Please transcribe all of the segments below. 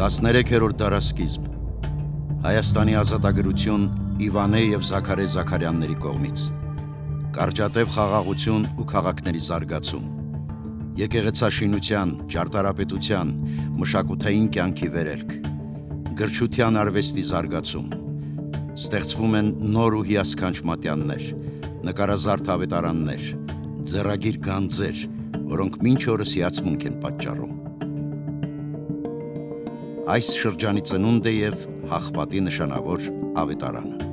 13-րդ դարասկիզբ Հայաստանի ազատագրություն Իվանե և Զաքարե Զաքարյանների կողմից Կարճատև խաղաղություն ու քաղաքների զարգացում Եկեղեցաշինության, ճարտարապետության, մշակութային կյանքի վերելք Գրչության արվեստի զարգացում Ստեղծվում են նոր ու հիասքանչ մատյաններ, նկարազարդ ավետարաններ, ձեռագիր գանձեր, որոնք մինչ օրս հիացմունք են պատճառում Այս շրջանի ծնունդ է և Հաղպատի նշանավոր ավետարանը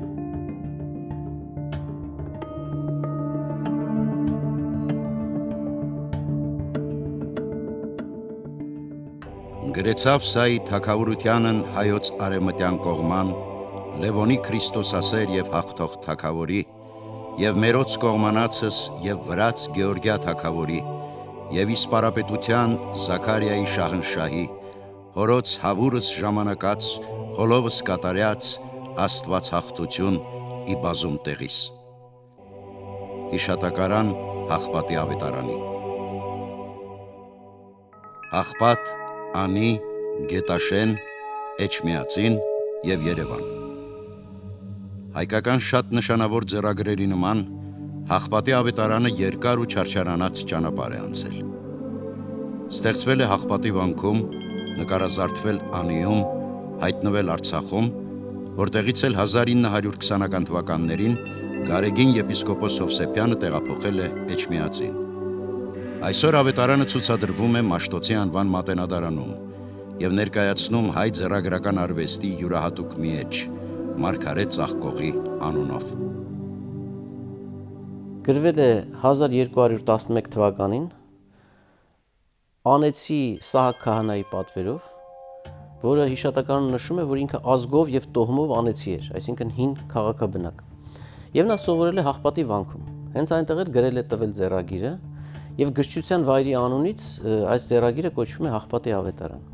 Գրեցավ սայի թագավորությանն հայոց արևմտյան կողման Լևոնի Քրիստոսասեր և հաղթող թագավորի և մերոց կողմանացս և վրաց Գեորգյա թագավորի և իսպարապետության Զաքարիայի շահնշահի հորոց հավուրս ժամանակած հոլովս կատարյաց աստված հաղթություն ի բազում տեղիս Հիշատակարան Հաղպատի ավետարանի Հաղպատ, Անի, Գետաշեն, Էջմիածին և Երևան Հայկական շատ նշանավոր ձեռագրերի նման Հաղպատի ավետարանը երկար ու չարչարանած ճանապարհ է անցել Ստեղծվել է Հաղպատի վանքում, նկարազարդվել Անիում, հայտնվել Արցախում, որտեղից էլ 1920-ական թվականներին Գարեգին եպիսկոպոս Հովսեփյանը տեղափոխել է Էջմիածին Այսօր ավետարանը ցուցադրվում է Մաշտոցի անվան մատենադարանում և ներկայացնում հայ ձեռագրական արվեստի յուրահատուկ մի էջ Մարգարե Ծաղկողի անունով Գրվել է 1211 թվականին Անեցի Սահակ քահանայի պատվերով, որը հիշատակարանում նշում է, որ ինքը ազգով և տոհմով անեցի էր, այսինքն հին քաղաքաբնակ և նա սովորել է Հաղպատի վանքում, հենց այնտեղ էլ գրել է տվել ձեռագիրը և գրչության վայրի անունից այս ձեռագիրը կոչվում է Հաղպատի ավետարան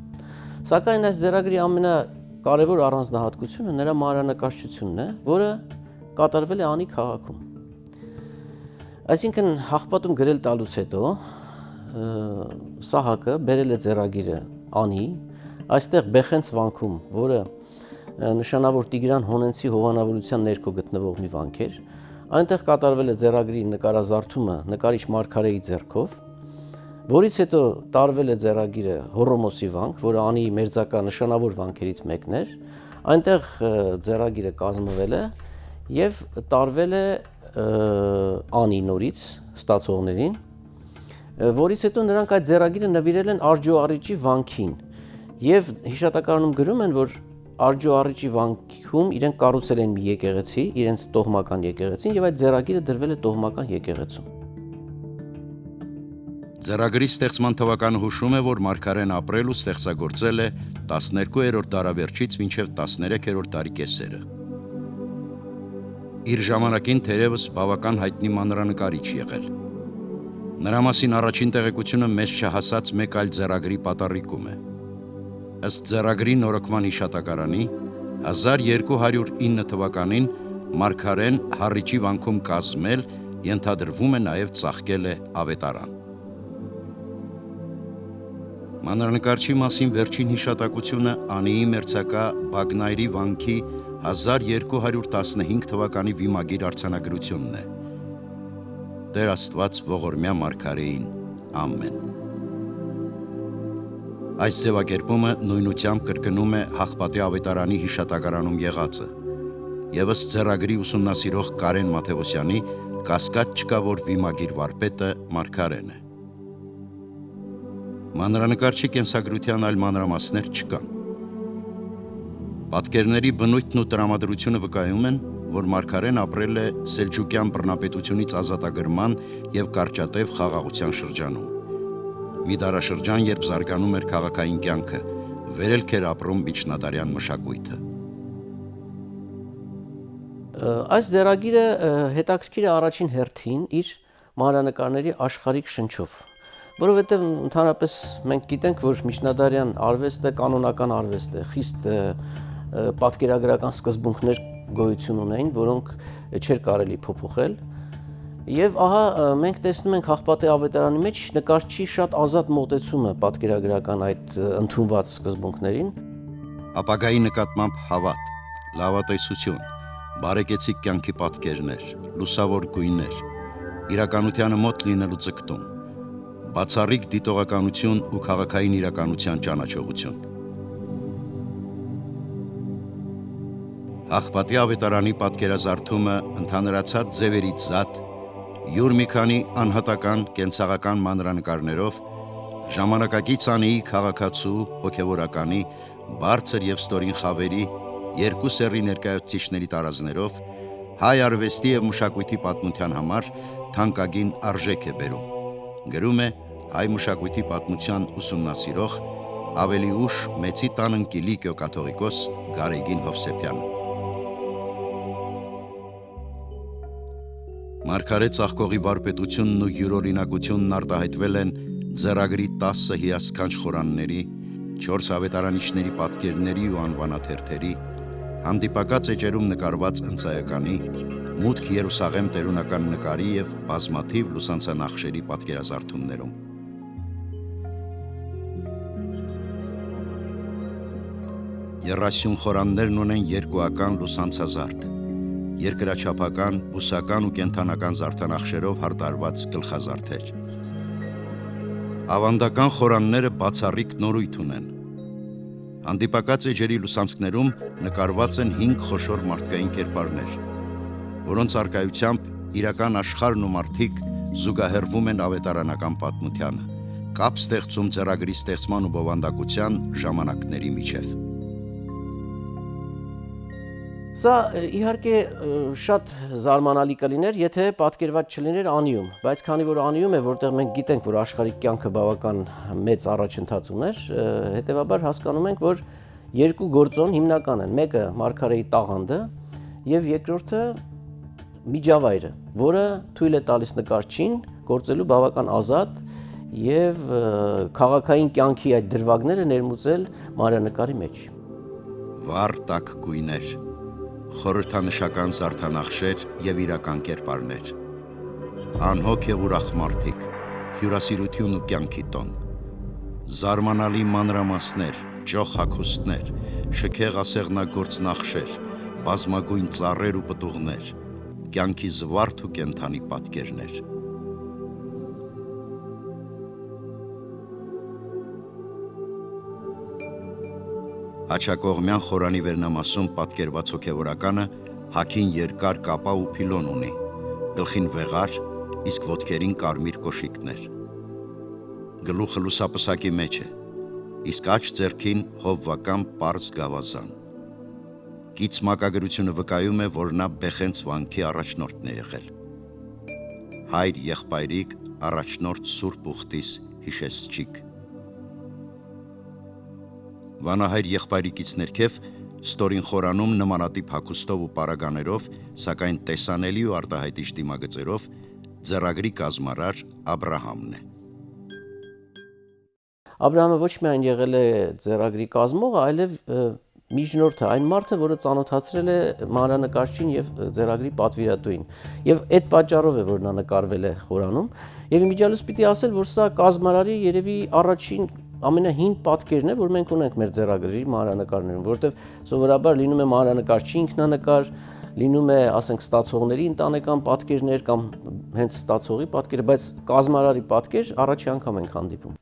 Սակայն այս ձեռագրի ամենակարևոր առանձնահատկությունը նրա մանրանկարչությունն է, որը կատարվել է Անի քաղաքում Այսինքն Հաղպատում գրել տալուց հետո Սահակը բերել է ձեռագիրը Անի, այստեղ Բեխենց վանքում, որը նշանավոր Տիգրան Հոնենցի հովանավորության ներքո գտնվող մի վանք էր, այնտեղ կատարվել է ձեռագրի նկարազարդումը նկարիչ Մարգարեի ձեռքով, որից հետո տարվել է ձեռագիրը Հոռոմոսի վանք, որը Անի մերձակա նշանավոր վանքերից մեկն էր, այնտեղ ձեռագիրը կազմվել է և տարվել է Անի նորից ստացողներին, որից հետո նրանք այդ ձեռագիրը նվիրել են Աջոառիճի վանքին և հիշատակարանում գրում են, որ Աջոառիճի վանքում իրենք կառուցել են մի եկեղեցի, իրենց տոհմական եկեղեցին և այդ ձեռագիրը դրվել է տոհմական եկեղեցում Ձեռագրի ստեղծման թվականը հուշում է, որ Մարգարեն ապրել ու ստեղծագործել է 12-րդ դարավերջից մինչև 13-րդ դարի կեսերը Իր ժամանակին թերևս բավական հայտնի մանրանկարիչ եղել Նրա մասին առաջին տեղեկությունը մեզ չհասած մեկ այլ ձեռագրի պատառիկում է Ըստ ձեռագրի նորոգման հիշատակարանի 1209 թվականին Մարգարեն Հառիճի վանքում կազմել, ենթադրվում է նաև ծաղկել է ավետարան Մանրանկարչի մասին վերջին հիշատակությունը Անիի մերձակա Բագնայրի վանքի 1215 թվականի վիմագիր արձանագրությունն է Տեր Աստված ողորմյա Մարգարեին, ամեն Այս ձևակերպումը նույնությամբ կրկնում է Հաղպատի ավետարանի հիշատակարանում եղածը և ըստ ձեռագրի ուսումնասիրող Կարեն Մաթևոսյանի կասկած չկա, որ վիմագիր վարպետը Մարգարեն է Մանրանկարչի կենսագրության այլ մանրամասներ չկան Պատկերների բնույթն ու տրամադրությունը վկայում են, որ Մարգարեն ապրել է Սելջուկյան բռնապետությունից ազատագրման և կարճատև խաղաղության շրջանում Մի դարաշրջան, երբ զարգանում էր քաղաքային կյանքը, վերելք էր ապրում միջնադարյան մշակույթը Այս ձեռագիրը հետաքրքիր է առաջին հերթին իր մանրանկարների աշխարհիկ շնչով Որովհետև ընդհանրապես մենք գիտենք, որ միջնադարյան արվեստը կանոնական արվեստ է, խիստ պատկերագրական սկզբունքներ գոյություն ունեին, որոնք չէր կարելի փոփոխել Եվ ահա մենք տեսնում ենք Հաղպատի ավետարանի մեջ նկարչի շատ ազատ մոտեցումը պատկերագրական այդ ընդունված սկզբունքներին ապագայի նկատմամբ հավատ, լավատեսություն, բարեկեցիկ կյանքի պատկերներ, լուսավոր գույներ, իրականությանը մոտ լինելու ձգտում, բացառիկ դիտողականություն ու քաղաքային իրականության ճանաչողություն։ Աղբատի ավետարանի պատկերազարդումը ընդհանրացած ձևերից զատ, յուր մի քանի անհատական կենցաղական մանրանկարներով, ժամանակակից անիի քաղաքացու, հոգևորականի, բարձր և ստորին խավերի, երկու սեռի ներկայացուցիչների տարազներով, հայ արվեստի և մշակույթի պատմության համար թանկագին արժեք է բերում, գրում է հայ մշակույթի պատմության ուսումնասիրող, ավելի ուշ Մեծի տան Կիլիկիո կաթողիկոս Գարեգին Հովսեփյանը։ Մարգարե ծաղկողի վարպետությունն ու յուրօրինակությունն արտահայտվել են ձեռագրի 10 հիասքանչ խորանների, 4 ավետարանիչների պատկերների ու անվանաթերթերի, հանդիպակաց էջերում նկարված ընծայականի, մուտք Երուսաղեմ տերունական նկարի և բազմաթիվ լուսանցանախշերի պատկերազարդումներում։ Եռասյուն խորաններն ունեն երկուական լուսանցազարդ, երկրաչափական, բուսական ու կենդանական զարդանախշերով հարդարված գլխազարդեր։ Ավանդական խորանները բացառիկ նորույթ ունեն։ Հանդիպակաց էջերի լուսանցքներում նկարված են 5 խոշոր մարդկային կերպարներ, որոնց առկայությամբ իրական աշխարհն ու մարդիկ զուգահեռվում են ավետարանական պատմությանը, կապ ստեղծում ձեռագրի ստեղծման ու բովանդակության ժամանակների միջև։ Սա իհարկե շատ զարմանալի կլիներ, եթե պատկերված չլիներ անիում, բայց քանի որ անիում է, որտեղ մենք գիտենք, որ աշխարհիկ կյանքը բավական մեծ առաջընթաց ուներ, հետևաբար հասկանում ենք, որ երկու գործոն հիմնական են, մեկը մարգարեի տաղանդը եւ երկրորդը միջավայրը, որը թույլ է տալիս նկարչին գործելու բավական ազատ եւ քաղաքային կյանքի այդ դրվագները ներմուծել մանրանկարի մեջ։ Վառ տաք գույներ, խորհրդանշական զարդանախշեր և իրական կերպարներ, անհոգ և ուրախ մարդիկ, հյուրասիրություն ու կյանքի տոն, զարմանալի մանրամասներ, ճոխ հագուստներ, շքեղ ասեղնագործ նախշեր, բազմագույն ծառեր ու պտուղներ, կյանքի զվարթ ու կենդանի պատկերներ։ Աջակողմյան խորանի վերնամասում պատկերված հոգևորականը հագին երկար կապա ու փիլոն ունի, գլխին վեղար, իսկ ոտքերին կարմիր կոշիկներ։ Գլուխը լուսապսակի մեջ է, իսկ աջ ձեռքին հովվական պարզ գավազան։ Կից մակագրությունը վկայում է, որ նա Բեխենց վանքի առաջնորդն է եղել։ Հայր եղբայրիկ առաջնորդ Սուրբ Ուխտիս հիշեցչիկ։ Վանահայր եղբայրիկից ներքև ստորին խորանում նմանատիպ հագուստով ու պարագաներով, սակայն տեսանելի ու արտահայտիչ դիմագծերով ձեռագրի կազմարար Աբրահամն է։ Աբրահամը ոչ միայն եղել է ձեռագրի կազմողը, այլև միջնորդը, այն մարդը, որը ծանոթացրել է մանրանկարչին եւ ձեռագրի պատվիրատուին։ Եվ այդ պատճառով է, որ նա նկարվել է խորանում, եւ իմիջիալուց պիտի ասել, որ սա կազմարարի երևի առաջին ամենահին պատկերն է, որ մենք ունենք մեր ձեռագրի մանրանկարներում, որովհետև սովորաբար լինում է մանրանկարչի ինքնանկար, լինում է, ասենք, ստացողների ընտանեկան պատկերներ կամ հենց ստացողի պատկերը, բայց կազմարարի պատկեր առաջի անգամ ենք հանդիպում։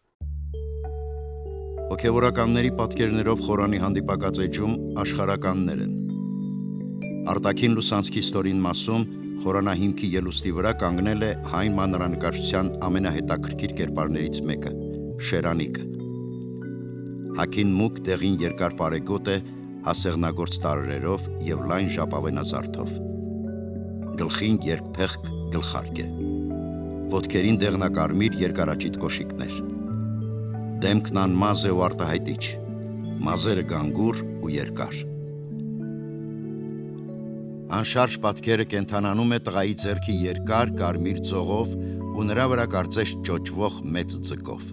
Հոգևորականների պատկերներով խորանի հանդիպակաց էջում աշխարհականներ են։ Արտաքին լուսանցքի ստորին մասում խորանահիմքի ելուստի վրա կանգնել է հայ մանրանկարչության ամենահետաքրքիր կերպարներից մեկը՝ Շերանիկը։ Հագին մուգ դեղին երկար պարեգոտ է ասեղնագործ տարրերով և լայն ժապավենազարդով։ Գլխին երկփեղկ գլխարկ է։ Ոտքերին դեղնակարմիր երկարաճիտ կոշիկներ։ Դեմքն անմազ է ու արտահայտիչ, մազերը գանգուր ու երկար։ Անշարժ պատկերը կենդանանում է տղայի ձեռքի երկար կարմիր ծողով ու նրա վրա կարծես ճոճվող մեծ ձկով։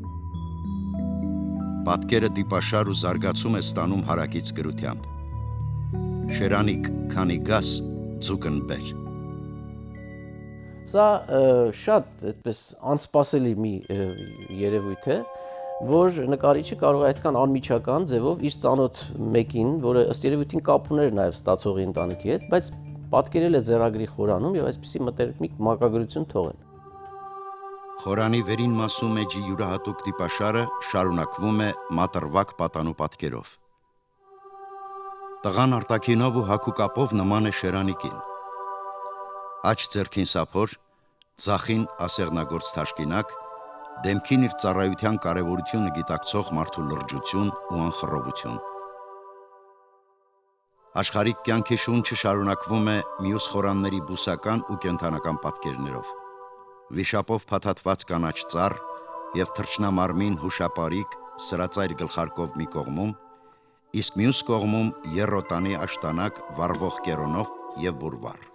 Պատկերը դիպաշար ու զարգացում է ստանում հարակից գրությամբ։ Շերանիկ, քանի գաս, ձուկն բեր։ Սա շատ այդպես անսպասելի մի երևույթ է, որ նկարիչը կարող է այդքան անմիջական ձևով իր ծանոթ մեկին, որը ըստ երևույթին կապ ուներ նաև ստացողի ընտանիքի հետ, բայց պատկերել է ձեռագրի խորանում եւ այսպիսի մտերմիկ մակագրություն թողել։ Խորանի վերին մասում էջի յուրահատուկ դիպաշարը շարունակվում է մատրվակ պատանու պատկերով։ Տղան արտաքինով ու հագուկապով նման է շերանիկին։ Աջ ձեռքին սափոր, ձախին ասեղնագործ թաշկինակ, դեմքին իր ծառայության կարևորությունը գիտակցող մարդու լրջություն ու անխռովություն։ Աշխարհիկ կյանքի շունչը շարունակվում է մյուս խորանների բուսական ու կենդանական պատկերներով։ Վիշապով փաթաթված կանաչ ծառ եւ թռչնամարմին հուշապարիկ սրածայր գլխարկով մի կողմում, իսկ մյուս կողմում եռոտանի աշտանակ վառվող կերոնով եւ բուրվար։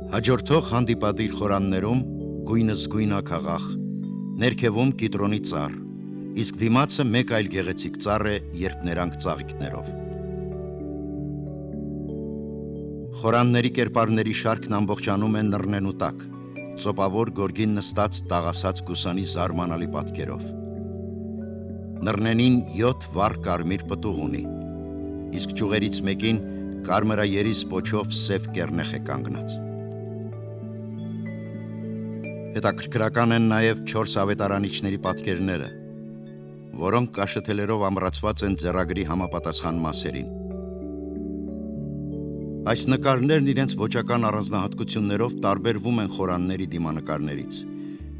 Հաջորդող հանդիպադիր խորաններում գույնը զգույնաքաղախ, ներքևում կիտրոնի ծառ, իսկ դիմացը մեկ այլ գեղեցիկ ծառ է երբներանգ ծաղիկներով։ Խորանների կերպարների շարքն ամբողջանում են նռնենու տակ, ծոպավոր գորգին նստած տաղասած գուսանի զարմանալի պատկերով։ Նռնենին 7 վառ կարմիր պտուղ ունի, իսկ ճյուղերից մեկին կարմրաերիս պոչով սև կեռնեխ է կանգնած։ Հետաքրքրական են նաև 4 ավետարանիչների պատկերները, որոնք կաշեթելերով ամրացված են ձեռագրի համապատասխան մասերին։ Այս նկարներն իրենց ոճական առանձնահատկություններով տարբերվում են խորանների դիմանկարներից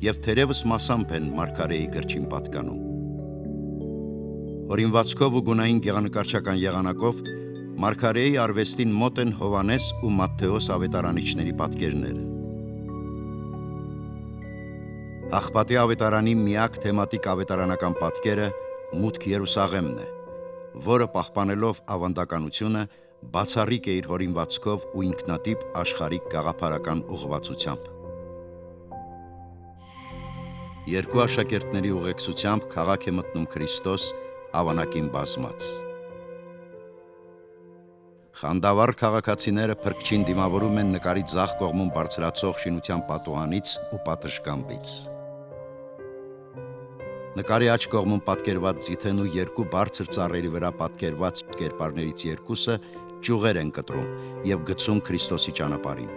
եւ թերևս մասամբ են Մարգարեի գրչին պատկանում։ Օրինվածքով ու գունային գեղանկարչական եղանակով Մարգարեի արվեստին մոտ են Հովանես ու Մատթեոս ավետարանիչների պատկերները։ Աղբատի ավետարանի միակ թեմատիկ ավետարանական պատկերը Մուտք Երուսաղեմն է, որը պահպանելով ավանդականությունը բացառիկ է իր հորինվածքով ու ինքնատիպ աշխարհիկ գաղափարական ուղղվածությամբ։ Երկու աշակերտների ուղեկցությամբ քաղաք է մտնում Քրիստոս ավանակին բազմած։ Խանդավառ քաղաքացիները փրկչին դիմավորում են նկարի ձախ կողմում բարձրացող շինության պատուհանից ու պատշգամբից։ Նկարի աջ կողմում պատկերված ձիթենու երկու բարձր ծառերի վրա պատկերված կերպարներից երկուսը ճյուղեր են կտրում եւ գցում Քրիստոսի ճանապարհին։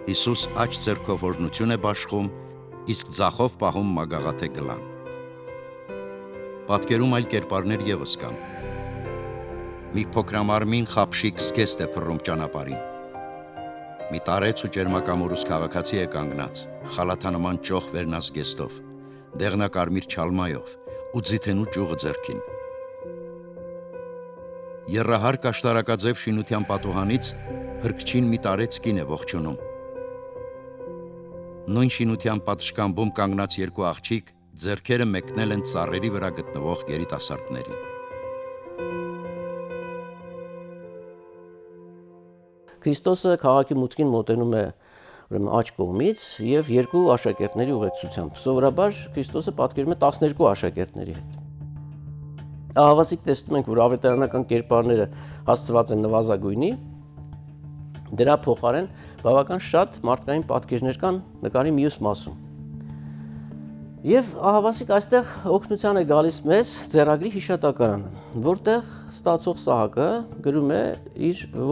Հիսուս աջ ձեռքով օրհնություն է բաշխում, իսկ ձախով պահում մագաղաթե գլան։ Պատկերում այլ կերպարներ եւս կան։ Մի փոքրամարմին խապշիկ զգեստ է փռում ճանապարհին։ Մի տարեց ու ճերմակամորուս քաղաքացի է կանգնած, խալաթանման ճոխ վերնազգեստով, դեղնակարմիր չալմայով ու ձիթենու ճյուղը ձեռքին։ Եռահար կաշտարակաձև շինության պատուհանից փրկչին մի տարեց կին է ողջունում։ Նույն շինության պատշգամբում կանգնած երկու աղջիկ ձեռքերը մեկնել են ծառերի վրա գտնվող երիտասարդներին։ Քրիստոսը քաղաքի մուտքին մոտենում է աջ կողմից եւ երկու աշակերտների ուղեկցությամբ։ Սովորաբար Քրիստոսը պատկերում է 12 աշակերտների հետ։ Ահավասիկ տեսնում ենք, որ ավետարանական կերպարները հասցված են նվազագույնի, դրա փոխարեն բավական շատ մարդկային պատկերներ կան նկարի մյուս մասում։ Եվ ահավասիկ այստեղ օգնության է գալիս մեզ ձեռագրի հիշատակարանը, որտեղ ստացող Սահակը գրում է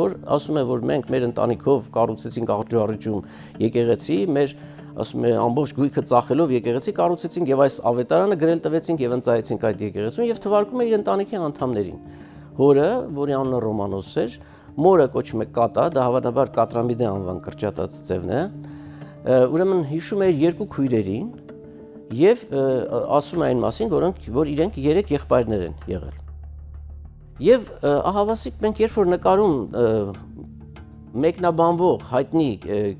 որ ասում է, որ մենք մեր ընտանիքով կառուցեցինք աղջոառիճում եկեղեցի, մեր ասում է ամբողջ գույքը ծախելով եկեղեցի կառուցեցինք եւ այս ավետարանը գրել տվեցինք եւ ընծայեցինք այդ եկեղեցուն եւ թվարկում է իր ընտանիքի անդամներին։ Հորը, որի անունը Ռոմանոս էր, մորը կոչում է Կատա, դա հավանաբար Կատրամիդե անվան կրճատած ձևն է, ուրեմն հիշում է իր երկու քույրերին եւ ասում է այն մասին, որ իրենք 3 եղբայրներ են եղել։ Եվ ահավասիկ մենք երբ որ նկարում մեկնաբանվող հայտնի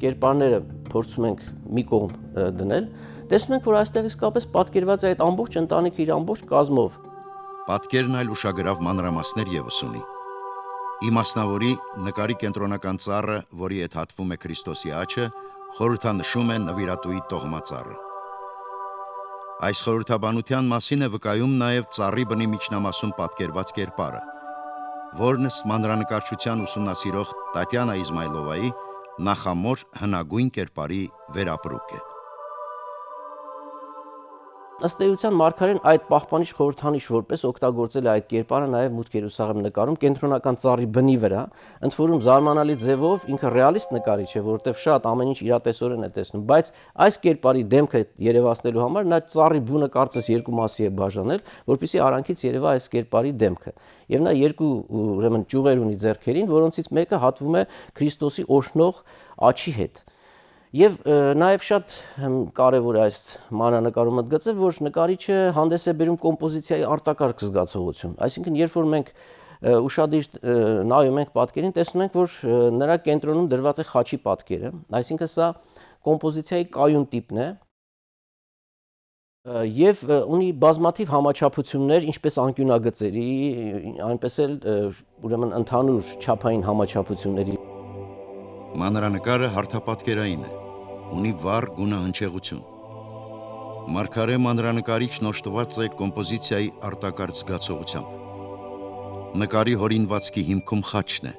կերպարները փորձում ենք մի կողմ դնել, տեսնում ենք, որ այստեղ իսկապես պատկերված է այդ ամբողջ ընտանիքը իր ամբողջ կազմով։ Պատկերն այլ ուշագրավ մանրամասներ եւս ունի։ Իմասնավորի նկարի կենտրոնական ծառը, որի հետ հատվում է Քրիստոսի աջը, խորհրդանշում է նվիրատուի տոհմածառը։ Այս խորհրդաբանության մասին է վկայում նաև ծառի բնի միջնամասում պատկերված կերպարը, որն ըստ մանրանկարչության ուսումնասիրող Տատյանա Իզմայլովայի նախամոր հնագույն կերպարի վերապրուկ է։ Ըստ էության Մարգարեն այդ պահպանիչ խորհրդանիշ որպես օգտագործել է այդ կերպարը նաև մուտք Երուսաղեմ նկարում կենտրոնական ծառի բնի վրա, ընդ որում զարմանալի ձևով ինքը ռեալիստ նկարիչ է, որովհետև շատ ամեն ինչ իրատեսորեն է տեսնում, բայց այս կերպարի դեմքը երևացնելու համար նա ծառի բունը կարծես երկու մասի է բաժանել, որպեսզի արանքից երևա այս կերպարի դեմքը։ Եվ նա երկու ուրեմն ճյուղեր ունի ձեռքերին, որոնցից մեկը հատվում է Քրիստոսի օրհնող աջի հետ։ Եվ նաև շատ կարևոր է այս մանրանկարում ընդգծել, որ նկարիչը հանդես է բերում կոմպոզիցիայի արտակարգ զգացողություն։ Այսինքն, երբ որ մենք ուշադիր նայում ենք պատկերին, տեսնում ենք, որ նրա կենտրոնում դրված է խաչի պատկերը, այսինքն սա կոմպոզիցիայի կայուն տիպն է եւ ունի բազմաթիվ համաչափություններ, ինչպես անկյունագծերի, այնպես էլ ուրեմն ընդհանուր չափային համաչափությունների։ Մանրանկարը հարթապատկերային է, ունի վառ գունահնչեղություն։ Մարգարե մանրանկարիչն օժտված է կոմպոզիցիայի արտակարգ զգացողությամբ։ Նկարի հորինվածքի հիմքում խաչն է,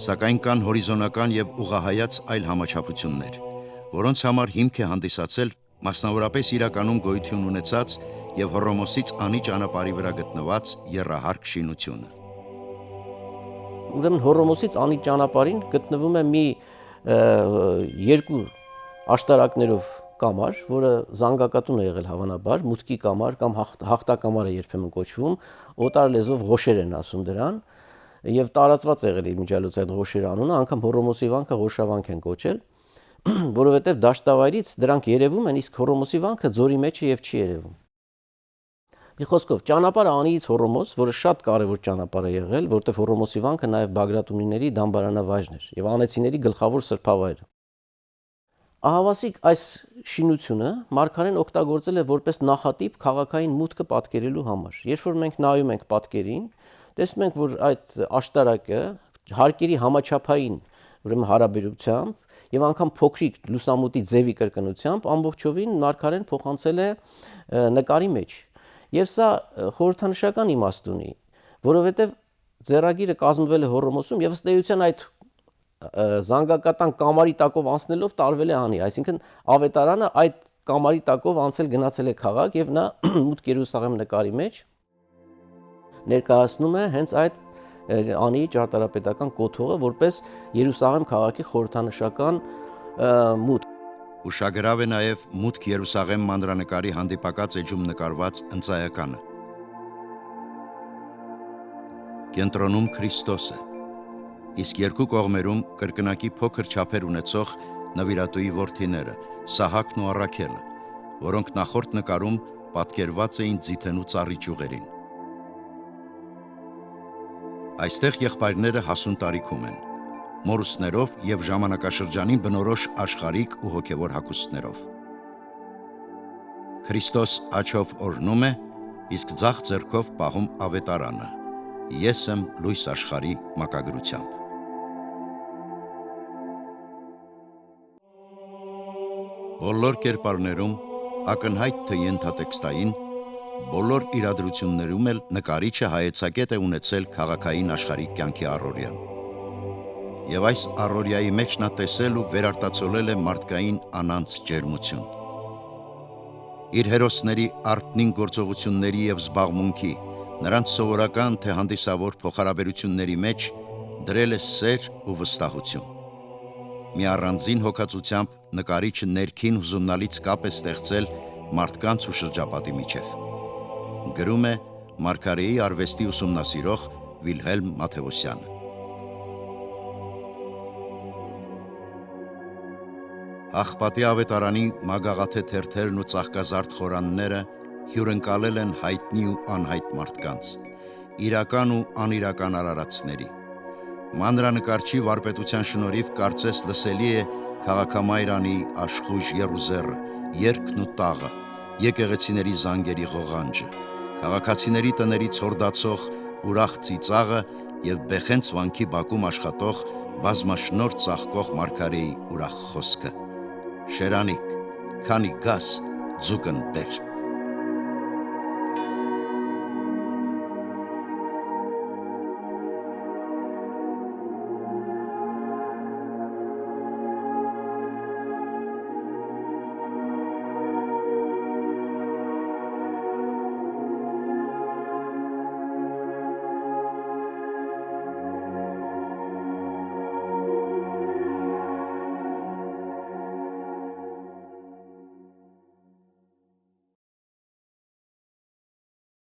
սակայն կան հորիզոնական եւ ուղղահայաց այլ համաչափություններ, որոնց համար հիմք է հանդիսացել մասնավորապես իրականում գոյություն ունեցած եւ Հռոմոսից անի ճանապարհի վրա գտնված եռահարկ շինությունը։ Ուրեմն Հռոմոսից անի ճանապարհին գտնվում է մի երկու աշտարակներով կամար, որը զանգակատուն է եղել հավանաբար, մուտքի կամար կամ հաղթակամար է երբեմն կոչվում, օտար լեզվով ղոշեր են ասում դրան, եւ տարածված է եղել իմիջիալոց այդ ղոշերի անունը, անգամ Հռոմոսի վանքը ղոշավանք են կոչել, որովհետեւ դաշտավայրից դրանք երևում են, իսկ Հռոմոսի վանքը ձորի մեջ է եւ չի երևում։ Մի խոսքով, ճանապարհը Անիից Հռոմոս, որը շատ կարևոր ճանապարհ է եղել, որտեղ Հռոմոսի վանքը նաև Բագրատունիների դամբարանավայրն էր եւ անեցիների գլխավոր սրբավայրը։ Ահավասիկ այս շինությունը Մարգարեն օգտագործել է որպես նախատիպ քաղաքային մուտքը պատկերելու համար։ Երբ որ մենք նայում ենք պատկերին, տեսնում ենք, որ այդ աշտարակը հարկերի համաչափային, ուրեմն հարաբերությամբ եւ անգամ փոքրիկ լուսամուտի ձևի կրկնությամբ ամբողջովին Մարգարեն փոխանցել է նկարի մեջ։ Եվ սա խորհրդանշական իմաստ ունի, որովհետև ձեռագիրը կազմվել է Հռոմոսում եւ ըստ էության այդ զանգակատան կամարի տակով անցնելով տարվել է անի, այսինքն ավետարանը այդ կամարի տակով անցել գնացել է քաղաք եւ նա մուտք Երուսաղեմ նկարի մեջ ներկայացնում է հենց այդ անի ճարտարապետական կոթողը որպես Երուսաղեմ քաղաքի խորհրդանշական մուտք։ Ուշագրավ է նաև մուտք Երուսաղեմ մանրանկարի հանդիպակաց էջում նկարված ընծայականը։ Կենտրոնում Քրիստոս է, իսկ երկու կողմերում կրկնակի փոքր չափեր ունեցող նվիրատուի որդիները՝ Սահակն ու Առաքելը, որոնք նախորդ նկարում պատկերված էին ձիթենու ծառի ճյուղերին։ Այստեղ եղբայրները հասուն տարիքում են, մորուսներով եւ ժամանակաշրջանին բնորոշ աշխարհիկ ու հոգևոր հագուստներով։ Քրիստոս աջով օրհնում է, իսկ ձախ ձեռքով պահում ավետարանը. Ես եմ լույս աշխարհի մակագրությամբ։ Բոլոր կերպարներում ակնհայտ թե ենթատեքստային, բոլոր իրադրություններում էլ նկարիչը հայեցակետ է ունեցել քաղաքային աշխարհիկ կյանքի առօրյան։ Եվ այս առօրյայի մեջ նա տեսել ու վերարտացոլել է մարդկային անանց ջերմություն։ Իր հերոսների արտնին գործողությունների եւ զբաղմունքի, նրանց սովորական թե հանդիսավոր փոխհարաբերությունների մեջ դրել է սեր ու վստահություն։ Մի առանձին հոգացությամբ նկարիչը ներքին հուզումնալից կապ է ստեղծել մարդկանց ու շրջապատի միջև։ Գրում է Մարգարեի արվեստի ուսումնասիրող Վիլհելմ Մաթեոսյանը։ Աղբատի ավետարանի մագաղաթե թերթերն ու ծաղկազարդ խորանները հյուրընկալել են հայտնի ու անհայտ մարդկանց, իրական ու անիրական արարածների։ Մանրանկարչի վարպետության շնորհիվ կարծես լսելի է քաղաքամայրանի աշխույժ եռուզեռը, երգն ու տաղը, եկեղեցիների զանգերի ղողանջը, քաղաքացիների տներից հորդացող ուրախ ծիծաղը եւ Բեխենց վանքի բակում աշխատող բազմաշնորհ ծաղկող Մարգարեի ուրախ խոսքը։ Շերանիկ, քանի գաս, ձուկն բեր։